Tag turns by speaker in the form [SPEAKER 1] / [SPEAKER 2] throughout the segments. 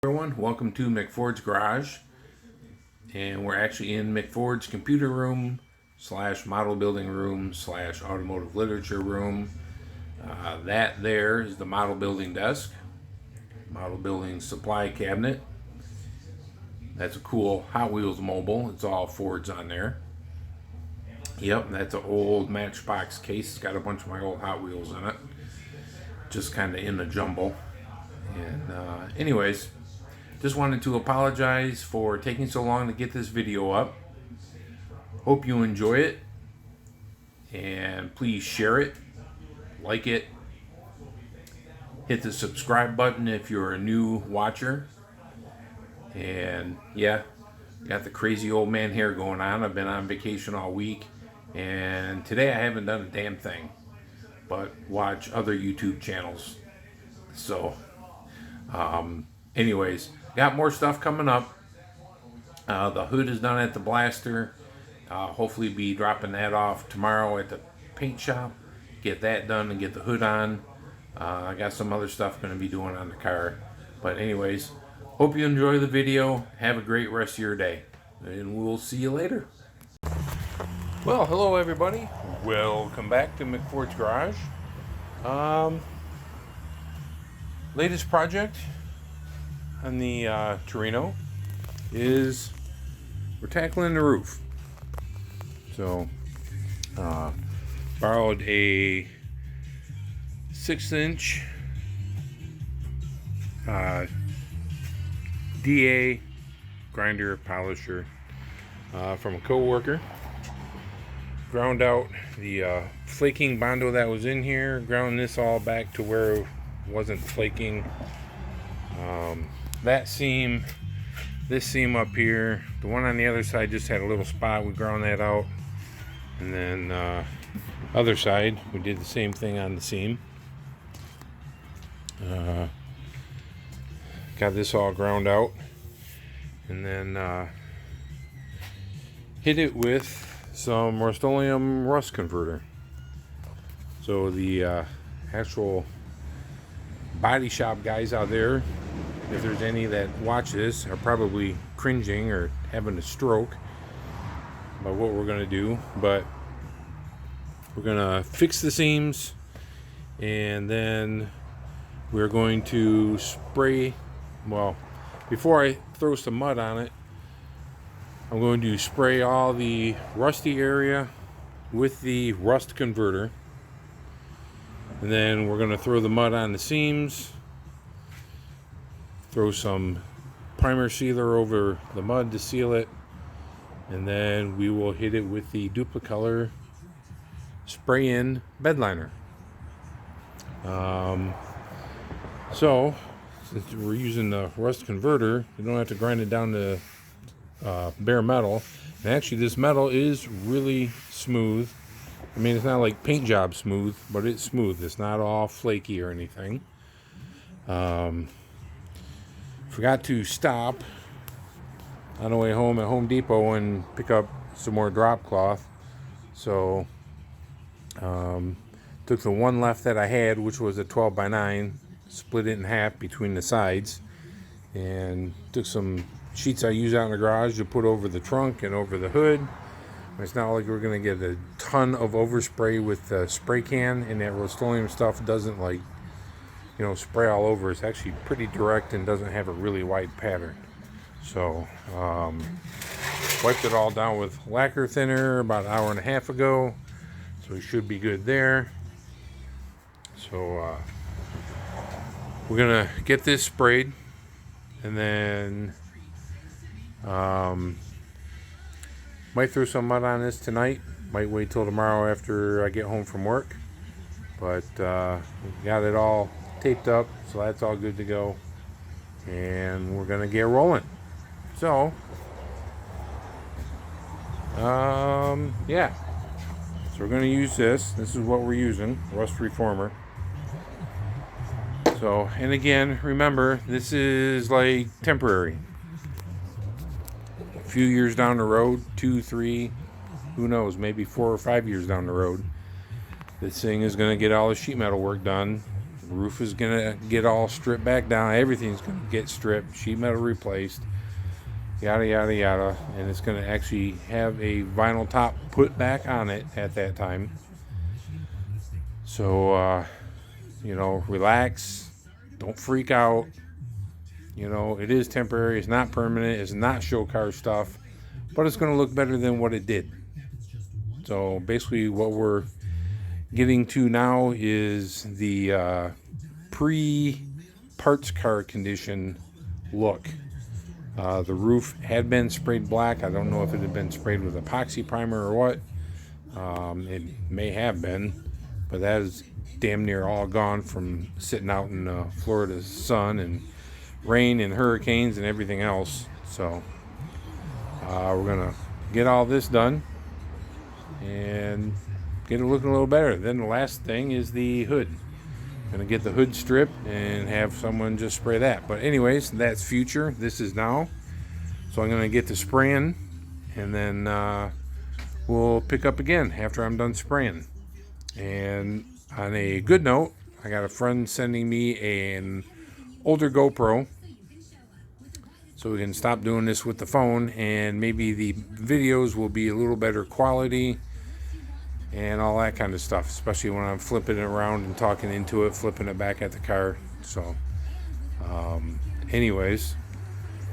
[SPEAKER 1] Everyone, welcome to McFord's Garage, and we're actually in McFord's computer room slash model building room slash automotive literature room. That there is the model building desk, model building supply cabinet. That's a cool Hot Wheels mobile. It's all Fords on there. Yep, that's an old Matchbox case. It's got a bunch of my old Hot Wheels in it, just kind of in a jumble. And anyways, just wanted to apologize for taking so long to get this video up. Hope you enjoy it, and please share it, like it, hit the subscribe button if you're a new watcher. And yeah, got the crazy old man hair going on. I've been on vacation all week, and today I haven't done a damn thing but watch other YouTube channels. So anyways, got more stuff coming up. The hood is done at the Blaster. Hopefully be dropping that off tomorrow at the paint shop. Get that done and get the hood on. I got some other stuff going to be doing on the car. But anyways, hope you enjoy the video. Have a great rest of your day. And we'll see you later. Well, hello everybody. Welcome back to McFord's Garage. Latest project on the Torino is we're tackling the roof. So borrowed a 6-inch DA grinder polisher from a co-worker. Ground out the flaking Bondo that was in here, ground this all back to where it wasn't flaking. That seam, this seam up here, the one on the other side just had a little spot. We ground that out, and then other side we did the same thing on the seam. Got this all ground out, and then hit it with some Rust-Oleum rust converter. So the actual body shop guys out there, if there's any that watch this, are probably cringing or having a stroke about what we're going to do. But we're going to fix the seams, and then we're going to spray, well, before I throw some mud on it, I'm going to spray all the rusty area with the rust converter. And then we're going to throw the mud on the seams, throw some primer sealer over the mud to seal it, and then we will hit it with the Duplicolor spray in bed liner. So since we're using the rust converter, you don't have to grind it down to bare metal. And actually this metal is really smooth. I mean, it's not like paint job smooth, but it's smooth. It's not all flaky or anything. Forgot to stop on the way home at Home Depot and pick up some more drop cloth. So took the one left that I had, which was a 12x9, split it in half between the sides, and took some sheets I use out in the garage to put over the trunk and over the hood. It's not like we're going to get a ton of overspray with the spray can, and that Rust-Oleum stuff doesn't, like, you know, spray all over. It's actually pretty direct and doesn't have a really wide pattern. So wiped it all down with lacquer thinner about an hour and a half ago, so we should be good there. So we're gonna get this sprayed, and then might throw some mud on this tonight. Might wait till tomorrow after I get home from work. But we got it all taped up, so that's all good to go. And we're gonna get rolling. So yeah. So we're gonna use this. This is what we're using, rust reformer. So, and again, remember, this is like temporary. A few years down the road, 2, 3, who knows, maybe 4 or 5 years down the road, this thing is going to get all the sheet metal work done. Roof is gonna get all stripped back down. Everything's gonna get stripped, sheet metal replaced, yada yada yada, and it's gonna actually have a vinyl top put back on it at that time. So relax, don't freak out. It is temporary, it's not permanent, it's not show car stuff, but it's going to look better than what it did. So basically what we're getting to now is the pre-parts car condition look. The roof had been sprayed black. I don't know if it had been sprayed with epoxy primer or what. It may have been, but that is damn near all gone from sitting out in Florida's sun and rain and hurricanes and everything else. So we're gonna get all this done and get it looking a little better. Then the last thing is the hood. Gonna get the hood stripped and have someone just spray that. But anyways, that's future. This is now. So I'm gonna get to spraying, and then we'll pick up again after I'm done spraying. And on a good note, I got a friend sending me an older GoPro, so we can stop doing this with the phone, and maybe the videos will be a little better quality and all that kind of stuff, especially when I'm flipping it around and talking into it, flipping it back at the car. So anyways,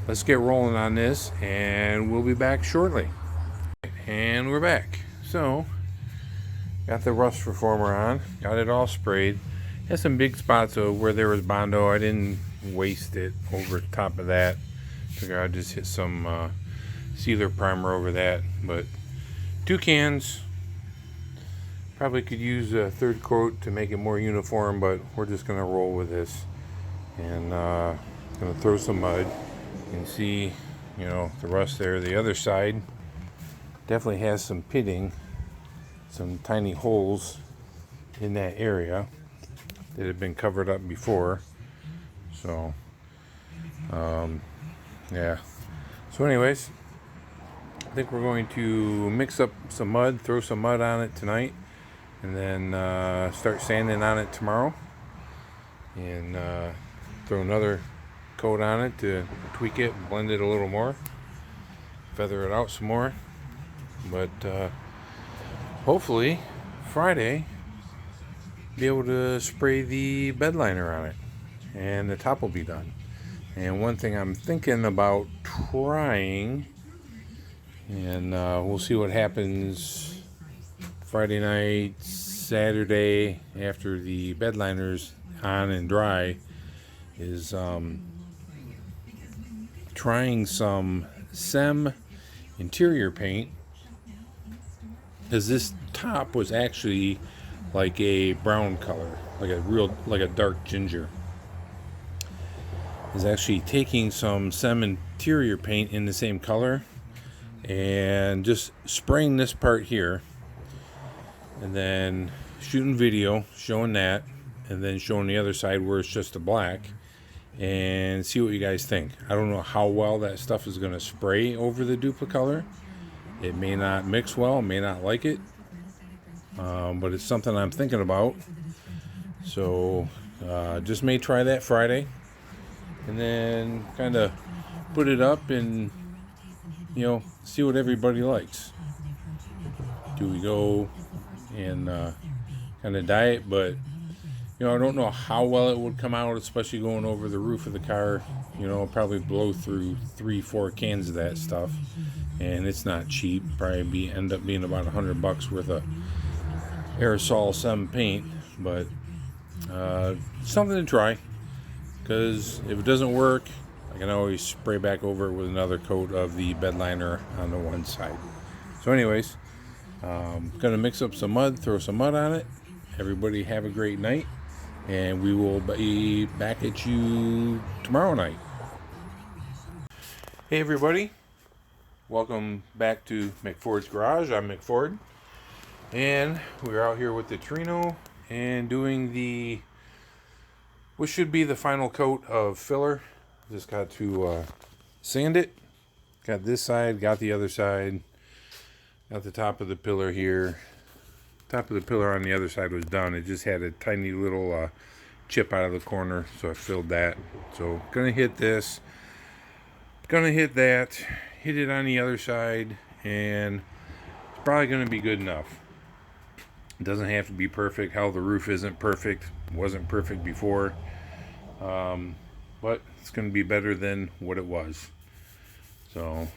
[SPEAKER 1] let's get rolling on this, and we'll be back shortly. And we're back. So got the rust reformer on, got it all sprayed. Has some big spots where there was Bondo. I didn't waste it over top of that. Figure I'd just hit some sealer primer over that. But 2 cans. Probably could use a 3rd coat to make it more uniform, but we're just gonna roll with this. And gonna throw some mud. You can see, the rust there. The other side definitely has some pitting, some tiny holes in that area that had been covered up before. So yeah, so anyways, I think we're going to mix up some mud, throw some mud on it tonight, and then start sanding on it tomorrow, and throw another coat on it to tweak it, blend it a little more, feather it out some more. But hopefully Friday be able to spray the bed liner on it, and the top will be done. And one thing I'm thinking about trying, and we'll see what happens Friday night, Saturday after the bed liner's on and dry, is trying some SEM interior paint, because this top was actually like a brown color, like a dark ginger. Is actually taking some SEM interior paint in the same color and just spraying this part here, and then shooting video showing that, and then showing the other side where it's just a black, and see what you guys think. I don't know how well that stuff is going to spray over the Duplicolor. It may not mix well, may not like it, but it's something I'm thinking about. So just may try that Friday, and then kind of put it up and see what everybody likes. Do we go and kind of dye it? But I don't know how well it would come out, especially going over the roof of the car. Probably blow through 3-4 cans of that stuff, and it's not cheap. Probably end up being about $100 worth of aerosol SEM paint, but something to try, because if it doesn't work, I can always spray back over it with another coat of the bed liner on the one side. So anyways, gonna mix up some mud, throw some mud on it. Everybody have a great night, and we will be back at you tomorrow night. Hey everybody, welcome back to McFord's Garage. I'm McFord, and we're out here with the Torino and doing what should be the final coat of filler. Just got to sand it. Got this side, got the other side, got the top of the pillar here. Top of the pillar on the other side was done. It just had a tiny little chip out of the corner, so I filled that. So gonna hit this, gonna hit that, hit it on the other side, and it's probably gonna be good enough. It doesn't have to be perfect. Hell, the roof isn't perfect, wasn't perfect before, but it's gonna be better than what it was. So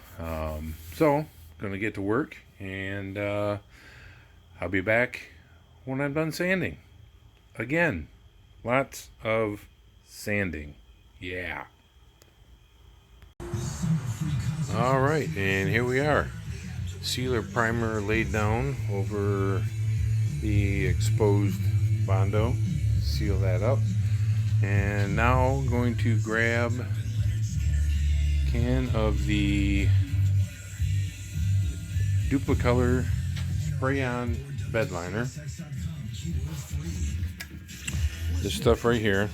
[SPEAKER 1] gonna get to work, and I'll be back when I'm done sanding. Again, lots of sanding. Yeah. All right, and here we are. Sealer primer laid down over the exposed Bondo. Seal that up. And now I'm going to grab a can of the Duplicolor spray-on bed liner. This stuff right here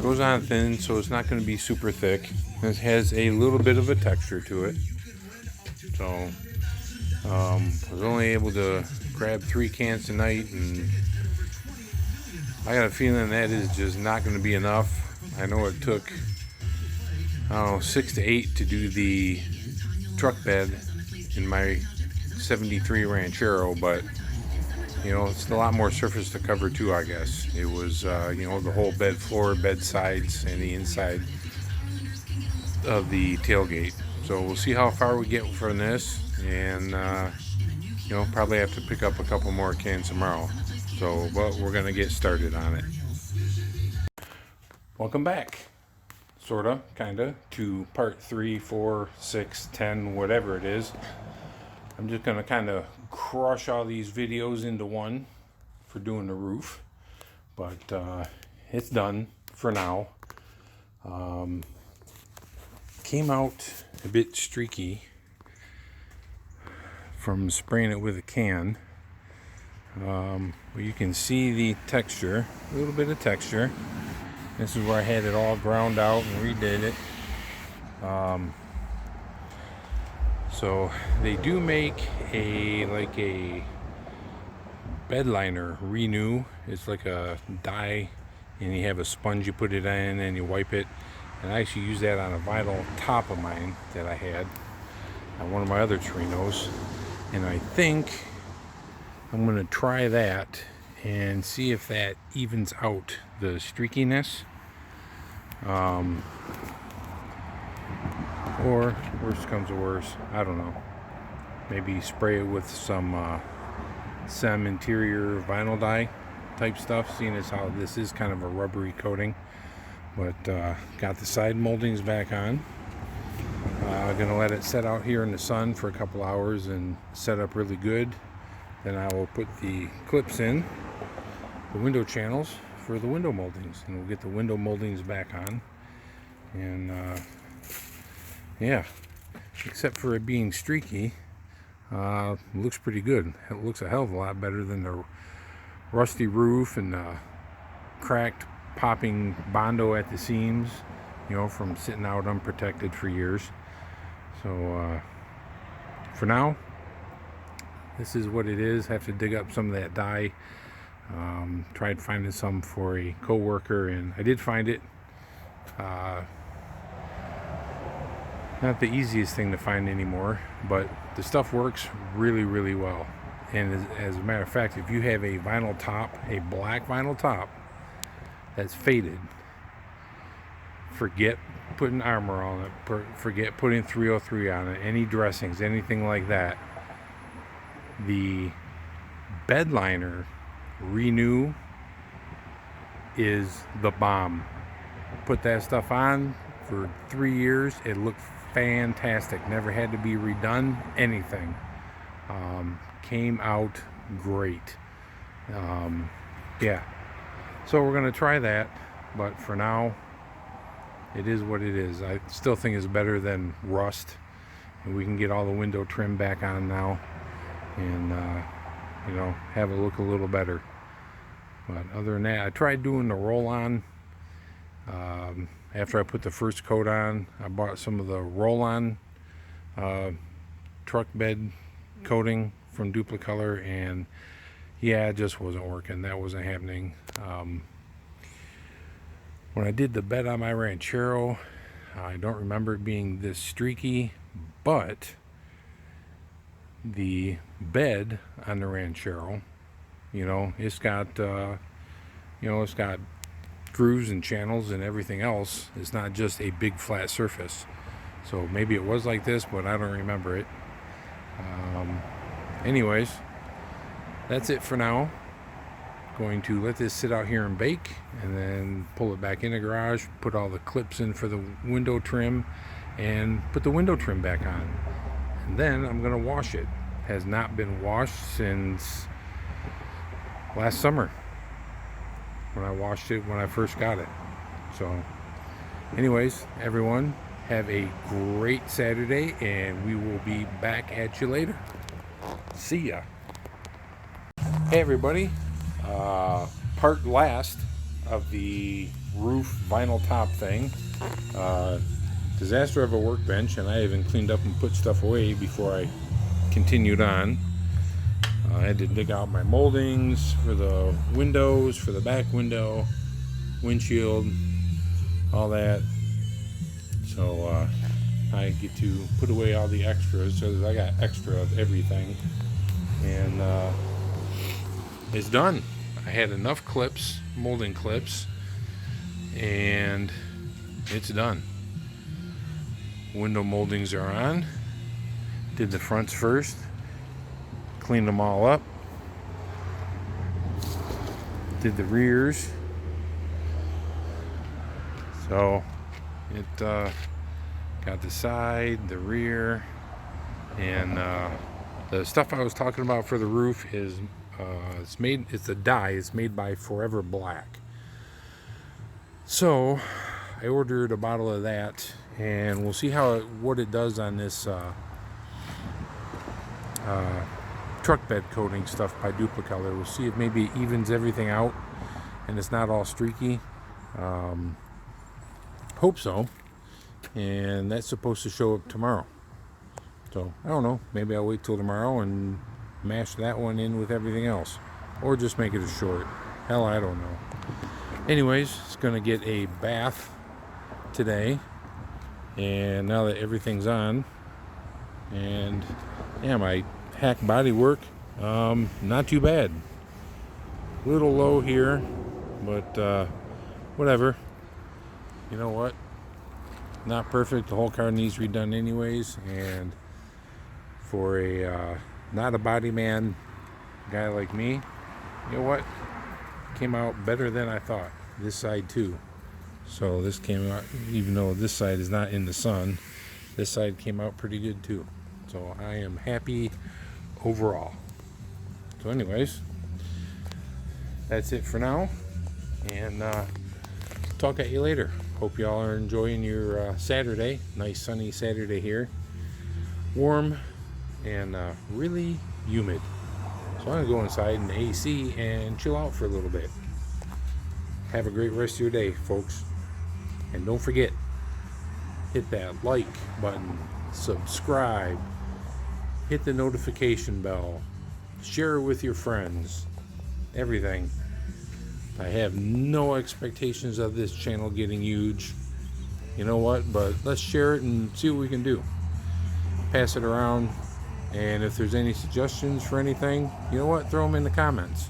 [SPEAKER 1] goes on thin, so it's not going to be super thick. It has a little bit of a texture to it. So I was only able to grab 3 cans tonight, and I got a feeling that is just not going to be enough. I know it took, I don't know, 6 to 8 to do the truck bed in my 73 Ranchero, but you know, it's a lot more surface to cover too, I guess. It was, you know, the whole bed floor, bed sides, and the inside of the tailgate. So we'll see how far we get from this, and you know, probably have to pick up a couple more cans tomorrow. So, but we're gonna get started on it. Welcome back, sorta, kinda, to part 3, 4, 6, 10, whatever it is. I'm just gonna kind of crush all these videos into one for doing the roof, but it's done for now. Came out a bit streaky from spraying it with a can. You can see the texture, a little bit of texture. This is where I had it all ground out and redid it. So they do make a bed liner renew. It's like a dye, and you have a sponge, you put it in and you wipe it. And I actually used that on a vinyl top of mine that I had on one of my other Torinos. And I think I'm going to try that and see if that evens out the streakiness. Or worst comes to worst, I don't know. Maybe spray it with some interior vinyl dye type stuff, seeing as how this is kind of a rubbery coating. But got the side moldings back on. Gonna let it set out here in the sun for a couple hours and set up really good. Then I will put the clips in, the window channels for the window moldings, and we'll get the window moldings back on. And yeah, except for it being streaky, it looks pretty good. It looks a hell of a lot better than the rusty roof and the cracked, popping Bondo at the seams, you know, from sitting out unprotected for years. So for now, this is what it is. Have to dig up some of that dye. Tried finding some for a co-worker, and I did find it. Not the easiest thing to find anymore, but the stuff works really, really well. And as a matter of fact, if you have a vinyl top, a black vinyl top that's faded, forget putting armor on it, forget putting 303 on it, any dressings, anything like that. The bed liner Renew is the bomb. Put that stuff on for 3 years. It looked fantastic. Never had to be redone, anything. Came out great. Yeah. So we're going to try that, but for now, it is what it is. I still think it's better than rust, and we can get all the window trim back on now, and you know, have it look a little better. But other than that, I tried doing the roll-on. After I put the first coat on, I bought some of the roll-on truck bed coating from Duplicolor, and yeah, it just wasn't working. That wasn't happening. When I did the bed on my Ranchero, I don't remember it being this streaky, but the bed on the Ranchero, it's got, it's got grooves and channels and everything else. It's not just a big flat surface. So maybe it was like this, but I don't remember it. Anyways, that's it for now. Going to let this sit out here and bake, and then pull it back in the garage, put all the clips in for the window trim, and put the window trim back on. And then I'm going to wash it. Has not been washed since last summer when I washed it when I first got it. So anyways, everyone, have a great Saturday, and we will be back at you later. See ya. Hey everybody, part last of the roof vinyl top thing. Disaster of a workbench, and I even cleaned up and put stuff away before I continued on. I had to dig out my moldings for the windows, for the back window, windshield, all that. So I get to put away all the extras, so I got extra of everything. And it's done. I had enough clips, molding clips, and it's done. Window moldings are on. Did the fronts first, cleaned them all up. Did the rears. So it got the side, the rear, and the stuff I was talking about for the roof is it's a dye. It's made by Forever Black. So I ordered a bottle of that, and we'll see what it does on this truck bed coating stuff by Duplicolor. We'll see if maybe it evens everything out and it's not all streaky. Hope so. And that's supposed to show up tomorrow. So I don't know, maybe I'll wait till tomorrow and mash that one in with everything else, or just make it a short. Hell, I don't know. Anyways, it's gonna get a bath today, and now that everything's on, and yeah, my hack body work, not too bad. Little low here, but whatever. You know what? Not perfect. The whole car needs redone anyways, and for a not a body man guy like me, you know what? Came out better than I thought. This side too. So this came out, even though this side is not in the sun, this side came out pretty good too. So I am happy overall. So anyways, that's it for now, and talk at you later. Hope y'all are enjoying your Saturday. Nice sunny Saturday here. Warm and really humid. So I'm going to go inside in the AC and chill out for a little bit. Have a great rest of your day, folks. And don't forget, hit that like button, subscribe, hit the notification bell, share it with your friends, everything. I have no expectations of this channel getting huge. You know what? But let's share it and see what we can do. Pass it around. And if there's any suggestions for anything, you know what? Throw them in the comments.